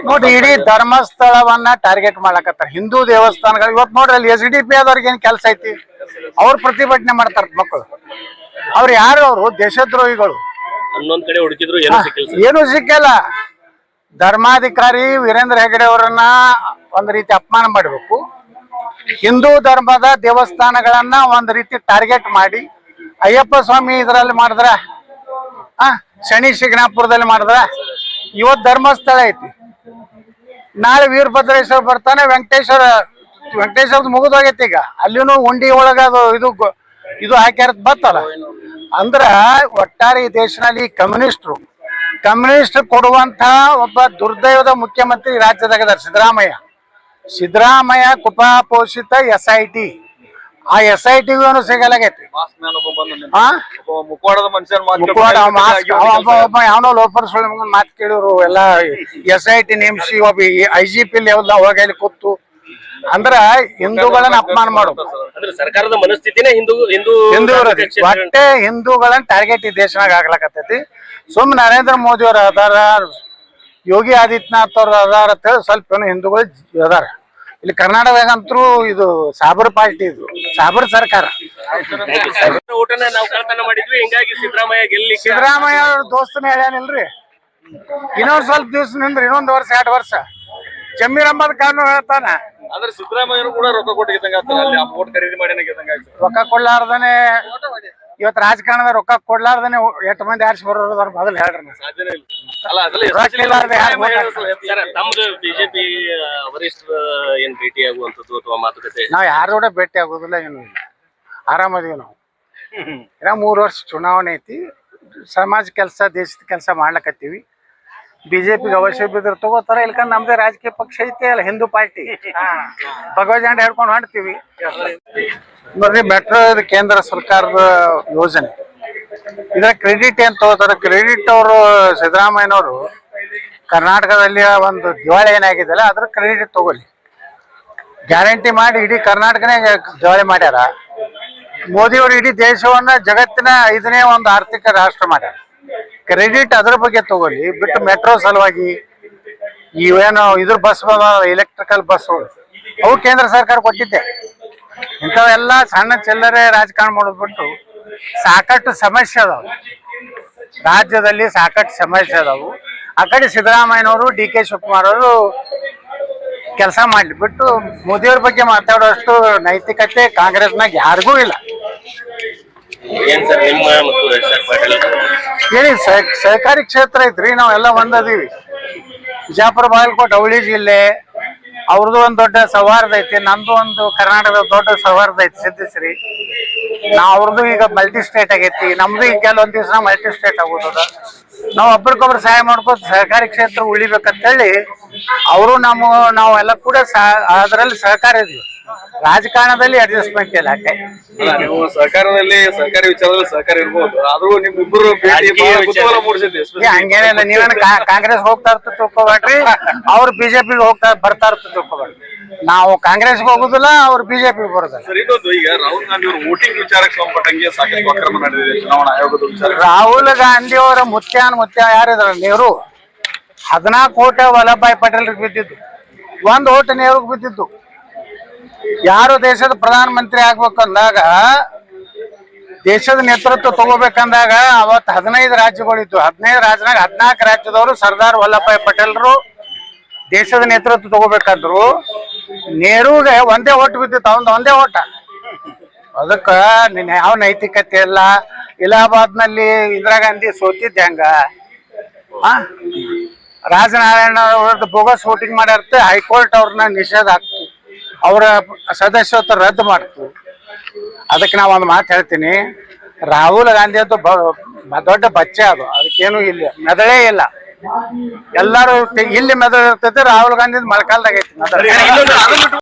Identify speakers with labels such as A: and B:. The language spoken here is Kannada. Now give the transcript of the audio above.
A: ನೋಡಿ ಇಡೀ ಧರ್ಮಸ್ಥಳವನ್ನ ಟಾರ್ಗೆಟ್ ಮಾಡಕತ್ತಾರ. ಹಿಂದೂ ದೇವಸ್ಥಾನಗಳು ಇವತ್ತು ನೋಡ್ರಿ ಅಲ್ಲಿ SDP ಆದವ್ರಿಗೆ ಏನ್ ಕೆಲಸ ಐತಿ? ಅವ್ರು ಪ್ರತಿಭಟನೆ ಮಾಡ್ತಾರ ಮಕ್ಕಳು. ಅವ್ರು ಯಾರು? ಅವರು ದೇಶದ್ರೋಹಿಗಳು.
B: ಹನ್ನೊಂದ್ ಕಡೆ ಹುಡುಕಿದ್ರು
A: ಏನು ಸಿಕ್ಕಲ್ಲ. ಧರ್ಮಾಧಿಕಾರಿ ವೀರೇಂದ್ರ ಹೆಗಡೆ ಅವರನ್ನ ಒಂದ್ ರೀತಿ ಅಪಮಾನ ಮಾಡಬೇಕು. ಹಿಂದೂ ಧರ್ಮದ ದೇವಸ್ಥಾನಗಳನ್ನ ಒಂದ್ ರೀತಿ ಟಾರ್ಗೆಟ್ ಮಾಡಿ ಅಯ್ಯಪ್ಪ ಸ್ವಾಮಿ ಇದರಲ್ಲಿ ಮಾಡಿದ್ರ, ಶನಿ ಶಿಗ್ನಾಪುರದಲ್ಲಿ ಮಾಡಿದ್ರ, ಇವತ್ ಧರ್ಮಸ್ಥಳ ಐತಿ, ನಾಳೆ ವೀರಭದ್ರೇಶ್ವರ ಬರ್ತಾನೆ, ವೆಂಕಟೇಶ್ವರದ ಮುಗಿದೋಗೈತಿ. ಈಗ ಅಲ್ಲಿನೂ ಉಂಡಿ ಒಳಗ ಅದು ಇದು ಹಾಕ್ಯಾರ ಬತ್ತಲ್ಲ. ಅಂದ್ರ ಒಟ್ಟಾರೆ ಈ ದೇಶದಲ್ಲಿ ಕಮ್ಯುನಿಸ್ಟ್ ಕೊಡುವಂತ ಒಬ್ಬ ದುರ್ದೈವದ ಮುಖ್ಯಮಂತ್ರಿ ರಾಜ್ಯದಾಗ ಸಿದ್ದರಾಮಯ್ಯ ಕುಪಪೋಷಿತ SIT. ಆ SITಗೂ ಸಿಗಲಾಗೈತಿ. ಯಾವನೋ ಲೋಪರ್ ಸುಳ್ಳು ಮಾತು ಕೇಳಿದ್ರು ಎಲ್ಲ SIT ನೇಮಿಸಿ ಒಬ್ಬ IGP ಲೆವೆಲ್ ಅವಾಗ ಅಲ್ಲಿ ಕೂತು ಅಂದ್ರ ಹಿಂದೂಗಳನ್ನ ಅಪಮಾನ ಮಾಡೋದು.
B: ಸರ್ಕಾರದ ಮನಸ್ಥಿತಿನೇ ಹಿಂದೂ
A: ಒಟ್ಟೆ ಹಿಂದೂಗಳನ್ನ ಟಾರ್ಗೆಟ್ ಈ ದೇಶನಾಗ ಆಗ್ಲಕತ್ತೈತಿ. ಸುಮ್ ನರೇಂದ್ರ ಮೋದಿ ಅವ್ರ ಅದಾರ, ಯೋಗಿ ಆದಿತ್ಯನಾಥ್ ಅವ್ರ ಅದಾರ ಅಂತ ಸ್ವಲ್ಪ ಏನೋ ಹಿಂದೂಗಳು ಅದಾರ. ಇಲ್ಲಿ ಕರ್ನಾಟಕದಾಗಂತೂ ಇದು ಸಾಬರ್ ಪಾರ್ಟಿ, ಇದು ಸಾಬರ್ ಸರ್ಕಾರ. ಸಿದ್ದರಾಮಯ್ಯ ಅವ್ರ ದೋಸ್ತನ ಹೇಳ್ಯಾನಿಲ್ರಿ, ಇನ್ನೊಂದ್ ಸ್ವಲ್ಪ ದಿವ್ಸ ನಿಂದ್ರಿ, ಇನ್ನೊಂದ್ ವರ್ಷ 2 ವರ್ಷ ಜಮೀರ್ ಅಹಮದ್ ಖಾನ್ ಹೇಳ್ತಾನ.
C: ಆದ್ರೆ ಸಿದ್ದರಾಮಯ್ಯ ಕೂಡ ರೊಕ್ಕ
A: ರೊಕ್ಕ ಕೊಡ್ಲಾರ್ದನೆ ಇವತ್ ರಾಜಕಾರಣದ ರೊಕ್ಕ ಕೊಡ್ಲಾರ್ದನೆ 8 ಮಂದಿ ಆರ್ಸಿ ಬರೋದ್ರ ಮೊದಲು ಹೇಳ್ರಿ.
B: ತಮ್ದು ಬಿಜೆಪಿ ವರಿಷ್ಠರ ಏನ್ ಭೇಟಿ ಆಗುವಂತದ್ದು ಅಥವಾ ಮಾತುಕತೆ?
A: ನಾವ್ ಯಾರು ಕೂಡ ಭೇಟಿ ಆಗೋದಿಲ್ಲ, ಏನು ಇಲ್ಲ, ಆರಾಮದೀವಿ ನಾವು. 3 ವರ್ಷ ಚುನಾವಣೆ ಐತಿ, ಸಮಾಜ ಕೆಲಸ ದೇಶದ ಕೆಲಸ ಮಾಡ್ಲಕತ್ತೀವಿ. ಬಿಜೆಪಿಗೆ ಅವಶ್ಯ ಬಿದ್ರೆ ತಗೋತಾರ, ಇಲ್ಕಂದ್ರೆ ನಮ್ದೇ ರಾಜಕೀಯ ಪಕ್ಷ ಐತಿ ಅಲ್ಲ, ಹಿಂದೂ ಪಾರ್ಟಿ, ಭಗವಜಾಂಡ ಹೇಳ್ಕೊಂಡು ಹೊಂಡ್ತೀವಿ. ನೋಡ್ರಿ, ಮೆಟ್ರೋ ಇದು ಕೇಂದ್ರ ಸರ್ಕಾರದ ಯೋಜನೆ. ಇದ್ರ ಕ್ರೆಡಿಟ್ ಏನ್ ತಗೋತಾರ? ಕ್ರೆಡಿಟ್ ಅವರು ಸಿದ್ದರಾಮಯ್ಯನವರು ಕರ್ನಾಟಕದಲ್ಲಿ ಒಂದು ದಿವಾಳಿ ಏನಾಗಿದೆಯಲ್ಲ ಅದ್ರ ಕ್ರೆಡಿಟ್ ತಗೊಳ್ಳಿ. ಗ್ಯಾರಂಟಿ ಮಾಡಿ ಇಡೀ ಕರ್ನಾಟಕನೇ ದಿವಾಳಿ ಮಾಡ್ಯಾರ. ಮೋದಿಯವರು ಇಡೀ ದೇಶವನ್ನ ಜಗತ್ತಿನ 5ನೇ ಒಂದು ಆರ್ಥಿಕ ರಾಷ್ಟ್ರ ಮಾಡ್ಯಾರ. ಕ್ರೆಡಿಟ್ ಅದ್ರ ಬಗ್ಗೆ ತಗೊಳ್ಳಿ ಬಿಟ್ಟು ಮೆಟ್ರೋ ಸಲುವಾಗಿ ಇವೇನು ಇದ್ರ ಬಸ್ ಎಲೆಕ್ಟ್ರಿಕಲ್ ಬಸ್ಗಳು ಅವು ಕೇಂದ್ರ ಸರ್ಕಾರ ಕೊಟ್ಟಿದ್ದೆ. ಇಂಥವೆಲ್ಲ ಸಣ್ಣ ಚಿಲ್ಲರೆ ರಾಜಕಾರಣ ಮಾಡೋದು ಬಿಟ್ಟು ಸಾಕಷ್ಟು ಸಮಸ್ಯೆ ಅದಾವು ರಾಜ್ಯದಲ್ಲಿ, ಸಾಕಷ್ಟು ಸಮಸ್ಯೆ ಅದಾವು. ಆ ಕಡೆ ಸಿದ್ದರಾಮಯ್ಯನವರು DK ಶಿವಕುಮಾರ್ ಅವರು ಕೆಲಸ ಮಾಡ್ಲಿ ಬಿಟ್ಟು ಮೋದಿಯವ್ರ ಬಗ್ಗೆ ಮಾತಾಡೋಷ್ಟು ನೈತಿಕತೆ ಕಾಂಗ್ರೆಸ್ನಾಗ ಯಾರಿಗೂ ಇಲ್ಲ. ಹೇಳಿ, ಸಹಕಾರಿ ಕ್ಷೇತ್ರ ಐತ್ರಿ, ನಾವೆಲ್ಲ ಒಂದದೀವಿ. ಬಿಜಾಪುರ, ಬಾಗಲಕೋಟೆ, ಅವಳಿ ಜಿಲ್ಲೆ ಅವ್ರದ್ದು ಒಂದು ದೊಡ್ಡ ಸೌಹಾರ್ದ ಐತಿ, ನಮ್ದು ಒಂದು ಕರ್ನಾಟಕದ ದೊಡ್ಡ ಸೌಹಾರ್ದ ಐತಿ ಸಿದ್ಧಶ್ರೀ. ಅವ್ರದ್ದು ಈಗ ಮಲ್ಟಿ ಸ್ಟೇಟ್ ಆಗೈತಿ, ನಮ್ದು ಈಗ ಕೆಲವೊಂದ್ ದಿವಸ ಮಲ್ಟಿ ಸ್ಟೇಟ್ ಆಗೋದದ. ನಾವು ಒಬ್ರಿಗೊಬ್ರು ಸಹಾಯ ಮಾಡ್ಕೋತ ಸಹಕಾರಿ ಕ್ಷೇತ್ರ ಉಳಿಬೇಕಂತೇಳಿ ಅವರು ನಾವೆಲ್ಲ ಕೂಡ ಅದರಲ್ಲಿ ಸಹಕಾರ ಇದೀವಿ. ರಾಜಕಾರಣದಲ್ಲಿ ಅಡ್ಜಸ್ಟ್ಮೆಂಟ್ ಇಲ್ಲ.
C: ನೀವು ಸರ್ಕಾರದಲ್ಲಿ ಸರ್ಕಾರಿ ವಿಚಾರದಲ್ಲಿ ಸಹಕಾರ ಇರ್ಬೋದು, ಆದ್ರೂ ನಿಮ್ಮಿಬ್ಬರು
A: ಹಂಗೇನಿಲ್ಲ. ನೀವೇನು ಕಾಂಗ್ರೆಸ್ ಹೋಗ್ತಾ ಇರ್ತ ತಿಳ್ಕೊಬೇಡ್ರಿ, ಅವ್ರು ಬಿಜೆಪಿಗೆ ಬರ್ತಾ ಇರ್ತ ತಿಳ್ಕೊಬೇಡ್ರಿ. ನಾವು ಕಾಂಗ್ರೆಸ್ಗೆ ಹೋಗುದಿಲ್ಲ, ಅವ್ರು ಬಿಜೆಪಿಗೆ ಬರೋದಿಲ್ಲ.
C: ಈಗ ರಾಹುಲ್ ಗಾಂಧಿ ಅವರು ವೋಟಿಂಗ್ ವಿಚಾರಕ್ಕೆ ಸಂಬಂಧಪಟ್ಟಂಗೆ ಸಾಕಷ್ಟು ಅಕ್ರಮ ನಡೆದಿದೆ ಚುನಾವಣಾ ಆಯೋಗದ ವಿಚಾರ.
A: ರಾಹುಲ್ ಗಾಂಧಿ ಅವರ ಮುತ್ಯ ಯಾರಿದ್ರ? ನೆಹರು. 14 ಕೋಟಿ ವಲ್ಲಭಭಾಯಿ ಪಟೇಲ್ರಿಗೆ ಬಿದ್ದಿದ್ದು, 1 ಓಟ್ ನೆಹರುಗೆ ಬಿದ್ದಿದ್ದು. ಯಾರು ದೇಶದ ಪ್ರಧಾನ ಮಂತ್ರಿ ಆಗ್ಬೇಕಂದಾಗ, ದೇಶದ ನೇತೃತ್ವ ತಗೋಬೇಕಂದಾಗ ಅವತ್ತು 15 ರಾಜ್ಯಗಳಿದ್ದು. 15 ರಾಜ್ಯನಾಗ 14 ರಾಜ್ಯದವರು ಸರ್ದಾರ್ ವಲ್ಲಭಭಾಯಿ ಪಟೇಲ್ರು ದೇಶದ ನೇತೃತ್ವ ತಗೋಬೇಕಾದ್ರು ನೆಹರುಗೆ 1 ಓಟ್ ಬಿದ್ದಿತ್ತು, ಅವನ್ 1 ಓಟ. ಅದಕ್ಕ ಯಾವ ನೈತಿಕತೆ ಇಲ್ಲ. ಇಲಾಹಾಬಾದ್ನಲ್ಲಿ ಇಂದಿರಾ ಗಾಂಧಿ ಸೋತಿದ್ದೆ ಹಂಗ. ರಾಜನಾರಾಯಣ ಅವ್ರದ್ದು ಬೋಗಸ್ ವೋಟಿಂಗ್ ಮಾಡಿರ್ತೆ, ಹೈಕೋರ್ಟ್ ಅವ್ರನ್ನ ನಿಷೇಧ ಆಗ್ತು, ಅವರ ಸದಸ್ಯತ್ವ ರದ್ದು ಮಾಡ್ತು. ಅದಕ್ಕೆ ನಾವು ಒಂದು ಮಾತು ಹೇಳ್ತೀನಿ, ರಾಹುಲ್ ಗಾಂಧಿ ಅಂತೂ ದೊಡ್ಡ ಬಚ್ಚೆ, ಅದಕ್ಕೇನು ಇಲ್ಲ, ಮೆದಳೇ ಇಲ್ಲ. ಎಲ್ಲರೂ ಇಲ್ಲಿ ಮೆದಳು ಇರ್ತೈತೆ, ರಾಹುಲ್ ಗಾಂಧಿ ಮೊಳಕಾಲ್ದಾಗ ಐತಿ ಮೆದಳು.